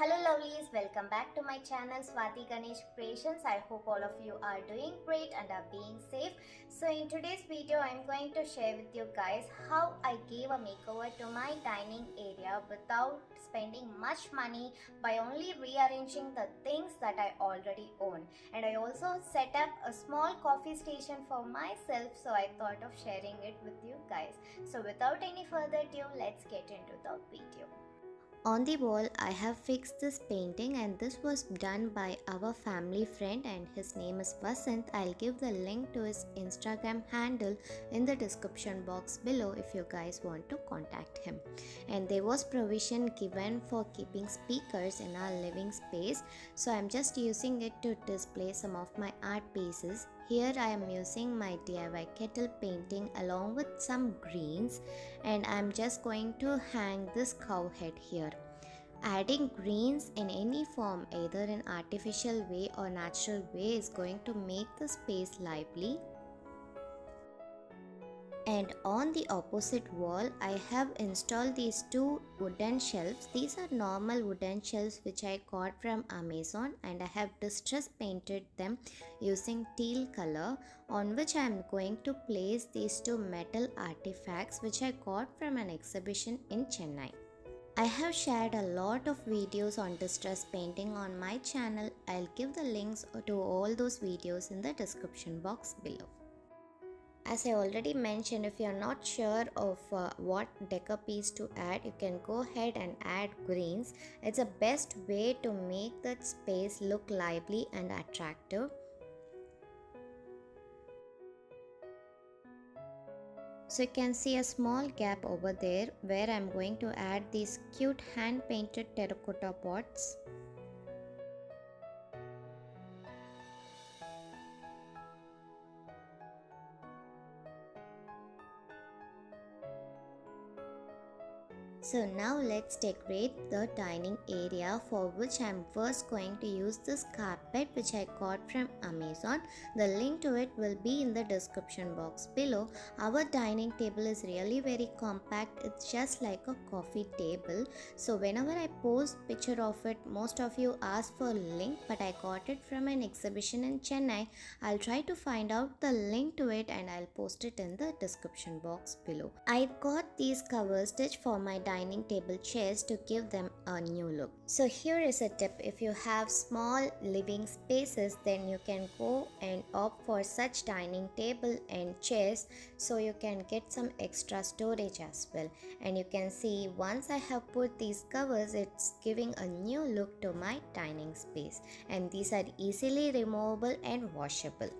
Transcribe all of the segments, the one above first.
Hello lovelies, welcome back to my channel Swathi Ganesh Creations. I hope all of you are doing great and are being safe. So in today's video, I'm going to share with you guys how I gave a makeover to my dining area without spending much money by only rearranging the things that I already own. And I also set up a small coffee station for myself, so I thought of sharing it with you guys. So without any further ado, let's get into the video. On the wall, I have fixed this painting, and this was done by our family friend, and his name is Vasanth. I'll give the link to his Instagram handle in the description box below if you guys want to contact him. And there was provision given for keeping speakers in our living space, so I'm just using it to display some of my art pieces. Here I am using my DIY kettle painting along with some greens, and I'm just going to hang this cow head here. Adding greens in any form, either in artificial way or natural way, is going to make the space lively. And on the opposite wall, I have installed these two wooden shelves. These are normal wooden shelves which I got from Amazon, and I have distress painted them using teal color, on which I am going to place these two metal artifacts which I got from an exhibition in Chennai. I have shared a lot of videos on distress painting on my channel. I'll give the links to all those videos in the description box below. As I already mentioned, if you're not sure of what decor piece to add, you can go ahead and add greens. It's the best way to make that space look lively and attractive. So you can see a small gap over there where I'm going to add these cute hand painted terracotta pots. So now let's decorate the dining area, for which I am first going to use this carpet which I got from Amazon. The link to it will be in the description box below. Our dining table is really very compact. It's just like a coffee table. So whenever I post picture of it, most of you ask for a link, but I got it from an exhibition in Chennai. I'll try to find out the link to it and I'll post it in the description box below. I've got these covers stitched for my dining table chairs to give them a new look. So here is a tip: if you have small living spaces, then you can go and opt for such dining table and chairs, so you can get some extra storage as well. And you can see once I have put these covers, it's giving a new look to my dining space, and these are easily removable and washable.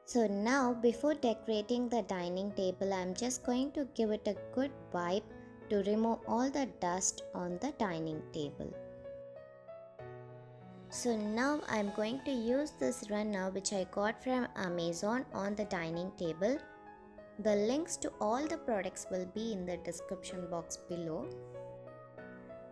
So now, before decorating the dining table, I'm just going to give it a good wipe to remove all the dust on the dining table. So now I'm going to use this runner which I got from Amazon on the dining table. The links to all the products will be in the description box below.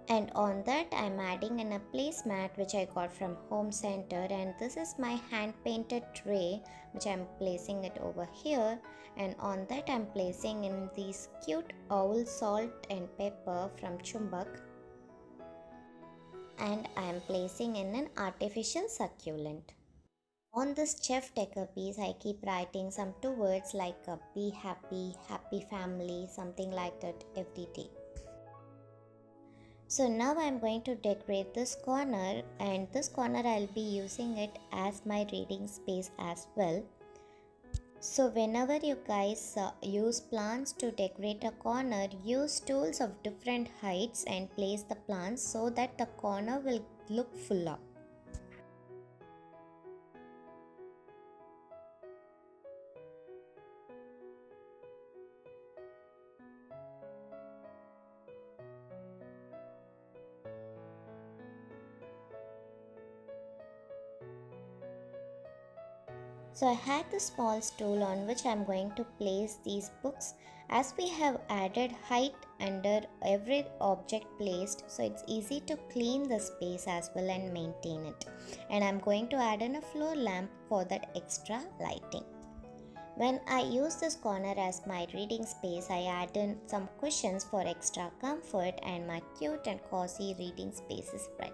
And on that I'm adding in a placemat which I got from Home Center, and this is my hand painted tray which I'm placing it over here, and on that I'm placing in these cute owl salt and pepper from Chumbak, and I'm placing in an artificial succulent. On this chef decor piece, I keep writing some two words like be happy, happy family, something like that every day. So now I'm going to decorate this corner, and this corner I'll be using it as my reading space as well. So whenever you guys use plants to decorate a corner, use tools of different heights and place the plants so that the corner will look full up. So I had the small stool on which I am going to place these books, as we have added height under every object placed, so it's easy to clean the space as well and maintain it. And I'm going to add in a floor lamp for that extra lighting. When I use this corner as my reading space, I add in some cushions for extra comfort and my cute and cozy reading space is ready.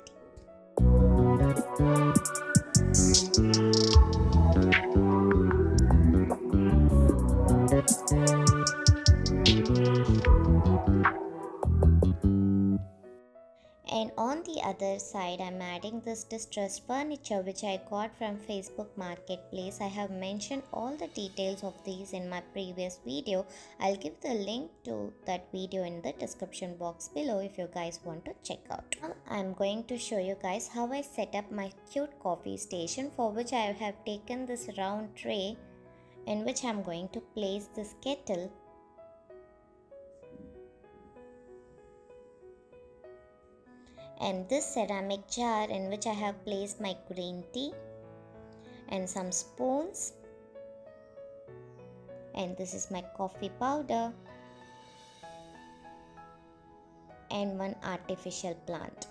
And on the other side, I'm adding this distressed furniture which I got from Facebook Marketplace. I have mentioned all the details of these in my previous video. I'll give the link to that video in the description box below if you guys want to check out. Now I'm going to show you guys how I set up my cute coffee station, for which I have taken this round tray in which I'm going to place this kettle, and this ceramic jar in which I have placed my green tea and some spoons, and this is my coffee powder and one artificial plant.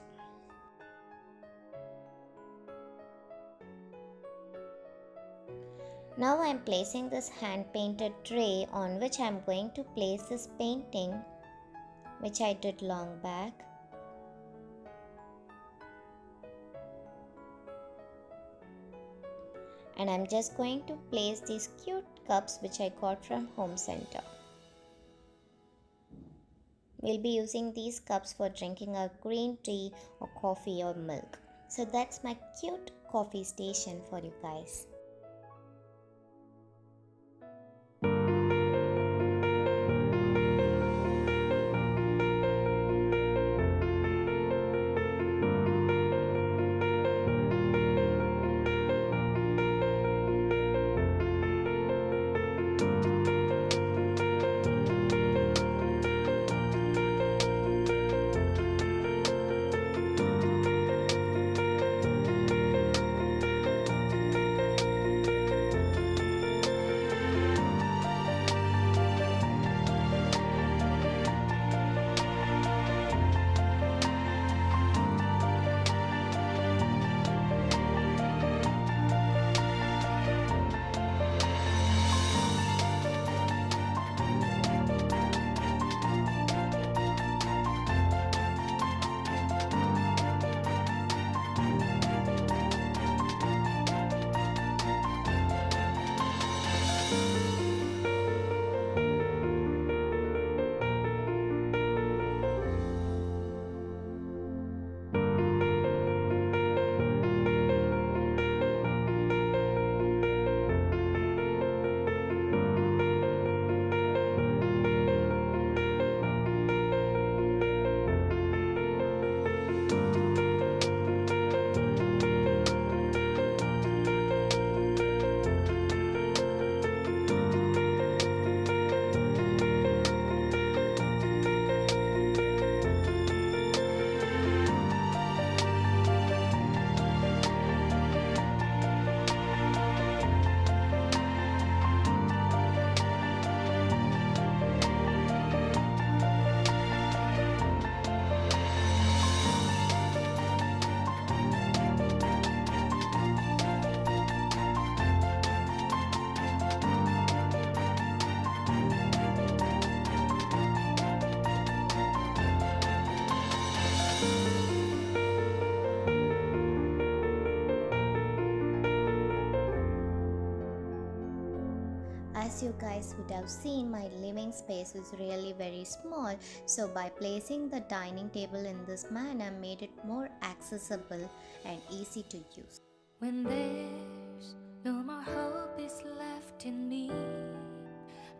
Now I am placing this hand painted tray on which I am going to place this painting which I did long back. And I'm just going to place these cute cups which I got from Home Center. We'll be using these cups for drinking our green tea or coffee or milk. So that's my cute coffee station for you guys. As you guys would have seen, my living space is really very small, so by placing the dining table in this manner made it more accessible and easy to use. When there's no more hope is left in me,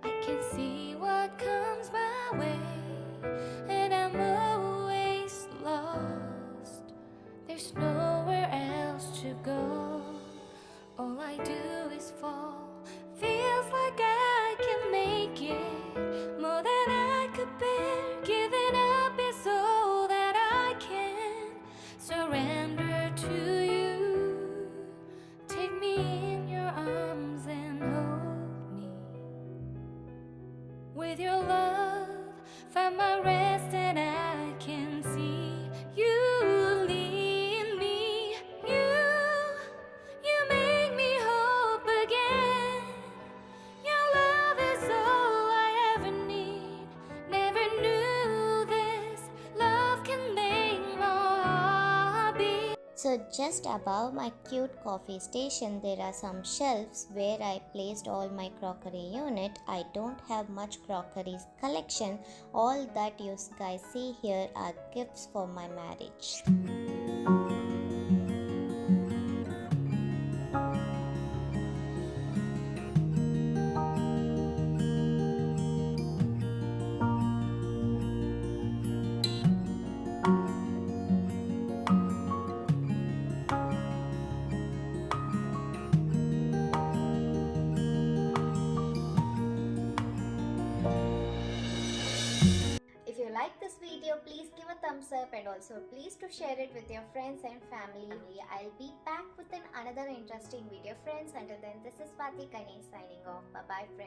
I can see what comes my way, and I'm always lost. There's nowhere else to go. All I do is fall. Feels like I can make it more than I could bear. Giving up is all that I can surrender to you. Take me in your arms and hold me. With your love, find my rest, and I can see you lead me. You make me hope again. Your So just above my cute coffee station, there are some shelves where I placed all my crockery unit. I don't have much crockery collection. All that you guys see here are gifts for my marriage. If you like this video, please give a thumbs up and also please to share it with your friends and family. I'll be back with another interesting video, friends. Until then, this is Swathi Ganesh signing off. Bye bye, friends.